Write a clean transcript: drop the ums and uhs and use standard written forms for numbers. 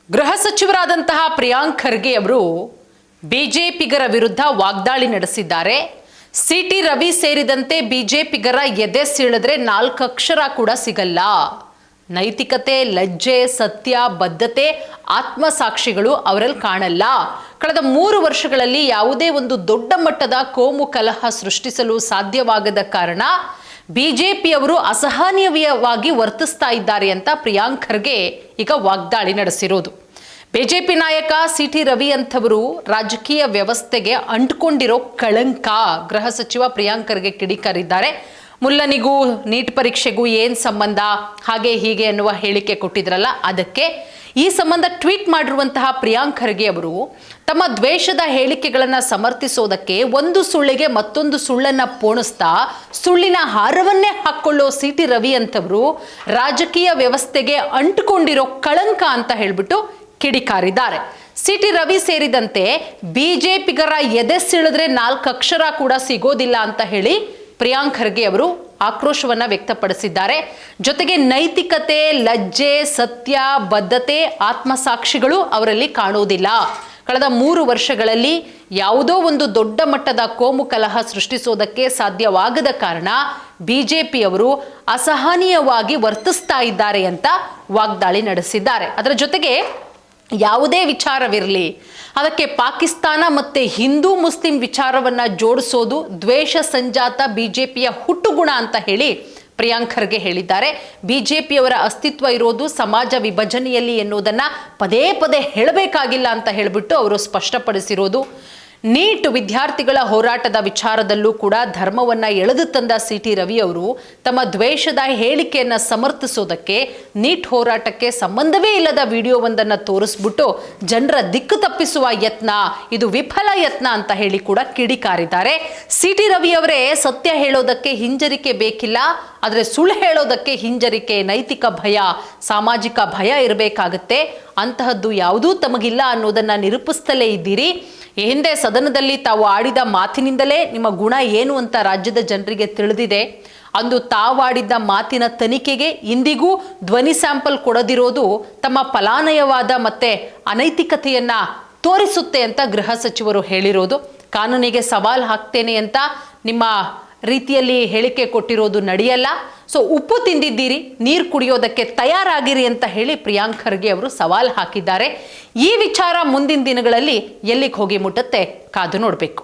ಗೃಹ ಸಚಿವರಾದಂತಹ ಪ್ರಿಯಾಂಕ್ ಖರ್ಗೆ ಅವರು ಬಿಜೆಪಿಗರ ವಿರುದ್ಧ ವಾಗ್ದಾಳಿ ನಡೆಸಿದ್ದಾರೆ. ಸಿಟಿ ರವಿ ಸೇರಿದಂತೆ ಬಿಜೆಪಿಗರ ಎದೆ ಸೀಳಿದ್ರೆ 4 ಅಕ್ಷರ ಕೂಡ ಸಿಗಲ್ಲ. ನೈತಿಕತೆ, ಲಜ್ಜೆ, ಸತ್ಯ, ಬದ್ಧತೆ, ಆತ್ಮಸಾಕ್ಷಿಗಳು ಅವರಲ್ಲಿ ಕಾಣಲ್ಲ. ಕಳೆದ 3 ವರ್ಷಗಳಲ್ಲಿ ಯಾವುದೇ ಒಂದು ದೊಡ್ಡ ಮಟ್ಟದ ಕೋಮು ಕಲಹ ಸೃಷ್ಟಿಸಲು ಸಾಧ್ಯವಾಗದ ಕಾರಣ ಬಿಜೆಪಿಯವರು ಅಸಹನೀಯವಾಗಿ ವರ್ತಿಸ್ತಾ ಇದ್ದಾರೆ ಅಂತ ಪ್ರಿಯಾಂಕ್ ಖರ್ಗೆ ಈಗ ವಾಗ್ದಾಳಿ ನಡೆಸಿರೋದು. ಬಿಜೆಪಿ ನಾಯಕ ಸಿಟಿ ರವಿ ಅಂತವರು ರಾಜಕೀಯ ವ್ಯವಸ್ಥೆಗೆ ಅಂಟ್ಕೊಂಡಿರೋ ಕಳಂಕ. ಗೃಹ ಸಚಿವ ಪ್ರಿಯಾಂಕ್ ಖರ್ಗೆ ಕಿಡಿಕಾರಿದ್ದಾರೆ. ಮುಲ್ಲನಿಗೂ ನೀಟ್ ಪರೀಕ್ಷೆಗೂ ಏನು ಸಂಬಂಧ, ಹಾಗೆ ಹೀಗೆ ಅನ್ನುವ ಹೇಳಿಕೆ ಕೊಟ್ಟಿದ್ರಲ್ಲ, ಅದಕ್ಕೆ ಈ ಸಂಬಂಧ ಟ್ವೀಟ್ ಮಾಡಿರುವಂತಹ ಪ್ರಿಯಾಂಕ್ ಖರ್ಗೆ ಅವರು ತಮ್ಮ ದ್ವೇಷದ ಹೇಳಿಕೆಗಳನ್ನು ಸಮರ್ಥಿಸೋದಕ್ಕೆ ಒಂದು ಸುಳ್ಳಿಗೆ ಮತ್ತೊಂದು ಸುಳ್ಳನ್ನ ಪೋಣಿಸ್ತಾ ಸುಳ್ಳಿನ ಹಾರವನ್ನೇ ಹಾಕೊಳ್ಳೋ ಸಿಟಿ ರವಿ ಅಂತವರು ರಾಜಕೀಯ ವ್ಯವಸ್ಥೆಗೆ ಅಂಟುಕೊಂಡಿರೋ ಕಳಂಕ ಅಂತ ಹೇಳ್ಬಿಟ್ಟು ಕಿಡಿಕಾರಿದ್ದಾರೆ. ಸಿಟಿ ರವಿ ಸೇರಿದಂತೆ ಬಿಜೆಪಿಗರ ಎದೆ ಸಿಳಿದ್ರೆ 4 ಅಕ್ಷರ ಕೂಡ ಸಿಗೋದಿಲ್ಲ ಅಂತ ಹೇಳಿ ಪ್ರಿಯಾಂಕ್ ಖರ್ಗೆ ಅವರು ಆಕ್ರೋಶವನ್ನ ವ್ಯಕ್ತಪಡಿಸಿದ್ದಾರೆ. ಜೊತೆಗೆ ನೈತಿಕತೆ, ಲಜ್ಜೆ, ಸತ್ಯ, ಬದ್ಧತೆ, ಆತ್ಮಸಾಕ್ಷಿಗಳು ಅವರಲ್ಲಿ ಕಾಣುವುದಿಲ್ಲ. ಕಳೆದ 3 ವರ್ಷಗಳಲ್ಲಿ ಯಾವುದೋ ಒಂದು ದೊಡ್ಡ ಮಟ್ಟದ ಕೋಮು ಕಲಹ ಸೃಷ್ಟಿಸೋದಕ್ಕೆ ಸಾಧ್ಯವಾಗದ ಕಾರಣ ಬಿಜೆಪಿಯವರು ಅಸಹನೀಯವಾಗಿ ವರ್ತಿಸ್ತಾ ಇದ್ದಾರೆ ಅಂತ ವಾಗ್ದಾಳಿ ನಡೆಸಿದ್ದಾರೆ. ಅದರ ಜೊತೆಗೆ ಯಾವುದೇ ವಿಚಾರವಿರಲಿ ಅದಕ್ಕೆ ಪಾಕಿಸ್ತಾನ ಮತ್ತೆ ಹಿಂದೂ ಮುಸ್ಲಿಂ ವಿಚಾರವನ್ನ ಜೋಡಿಸೋದು ದ್ವೇಷ ಸಂಜಾತ ಬಿಜೆಪಿಯ ಹುಟ್ಟುಗುಣ ಅಂತ ಹೇಳಿ ಪ್ರಿಯಾಂಕ್ ಖರ್ಗೆ ಹೇಳಿದ್ದಾರೆ. ಬಿಜೆಪಿಯವರ ಅಸ್ತಿತ್ವ ಇರೋದು ಸಮಾಜ ವಿಭಜನೆಯಲ್ಲಿ ಎನ್ನುವುದನ್ನ ಪದೇ ಪದೇ ಹೇಳಬೇಕಾಗಿಲ್ಲ ಅಂತ ಹೇಳಿಬಿಟ್ಟು ಅವರು ಸ್ಪಷ್ಟಪಡಿಸಿರೋದು. ನೀಟ್ ವಿದ್ಯಾರ್ಥಿಗಳ ಹೋರಾಟದ ವಿಚಾರದಲ್ಲೂ ಕೂಡ ಧರ್ಮವನ್ನ ಎಳೆದು ತಂದ ಸಿಟಿ ರವಿ ಅವರು ತಮ್ಮ ದ್ವೇಷದ ಹೇಳಿಕೆಯನ್ನ ಸಮರ್ಥಿಸೋದಕ್ಕೆ ನೀಟ್ ಹೋರಾಟಕ್ಕೆ ಸಂಬಂಧವೇ ಇಲ್ಲದ ವಿಡಿಯೋವೊಂದನ್ನು ತೋರಿಸ್ಬಿಟ್ಟು ಜನರ ದಿಕ್ಕು ತಪ್ಪಿಸುವ ಯತ್ನ, ಇದು ವಿಫಲ ಯತ್ನ ಅಂತ ಹೇಳಿ ಕೂಡ ಕಿಡಿಕಾರಿದ್ದಾರೆ. ಸಿಟಿ ರವಿ ಅವರೇ ಸತ್ಯ ಹೇಳೋದಕ್ಕೆ ಹಿಂಜರಿಕೆ ಬೇಕಿಲ್ಲ, ಆದರೆ ಸುಳ್ಳು ಹೇಳೋದಕ್ಕೆ ಹಿಂಜರಿಕೆ, ನೈತಿಕ ಭಯ, ಸಾಮಾಜಿಕ ಭಯ ಇರಬೇಕಾಗತ್ತೆ. ಅಂತಹದ್ದು ಯಾವುದೂ ತಮಗಿಲ್ಲ ಅನ್ನೋದನ್ನ ನಿರೂಪಿಸ್ತಲೇ ಇದ್ದೀರಿ. ಈ ಹಿಂದೆ ಸದನದಲ್ಲಿ ತಾವು ಆಡಿದ ಮಾತಿನಿಂದಲೇ ನಿಮ್ಮ ಗುಣ ಏನು ಅಂತ ರಾಜ್ಯದ ಜನರಿಗೆ ತಿಳಿದಿದೆ. ಅಂದು ತಾವಾಡಿದ್ದ ಮಾತಿನ ತನಿಖೆಗೆ ಇಂದಿಗೂ ಧ್ವನಿ ಸ್ಯಾಂಪಲ್ ಕೊಡದಿರೋದು ತಮ್ಮ ಫಲಾನಯವಾದ ಮತ್ತೆ ಅನೈತಿಕತೆಯನ್ನ ತೋರಿಸುತ್ತೆ ಅಂತ ಗೃಹ ಸಚಿವರು ಹೇಳಿರೋದು. ಕಾನೂನಿಗೆ ಸವಾಲು ಹಾಕ್ತೇನೆ ಅಂತ ನಿಮ್ಮ ರೀತಿಯಲ್ಲಿ ಹೇಳಿಕೆ ಕೊಟ್ಟಿರೋದು ನಡೆಯಲ್ಲ. ಸೊ ಉಪ್ಪು ತಿಂದಿದ್ದೀರಿ, ನೀರು ಕುಡಿಯೋದಕ್ಕೆ ತಯಾರಾಗಿರಿ ಅಂತ ಹೇಳಿ ಪ್ರಿಯಾಂಕ್ ಖರ್ಗೆ ಅವರು ಸವಾಲು ಹಾಕಿದ್ದಾರೆ. ಈ ವಿಚಾರ ಮುಂದಿನ ದಿನಗಳಲ್ಲಿ ಎಲ್ಲಿಗೆ ಹೋಗಿ ಮುಟ್ಟುತ್ತೆ ಕಾದು ನೋಡಬೇಕು.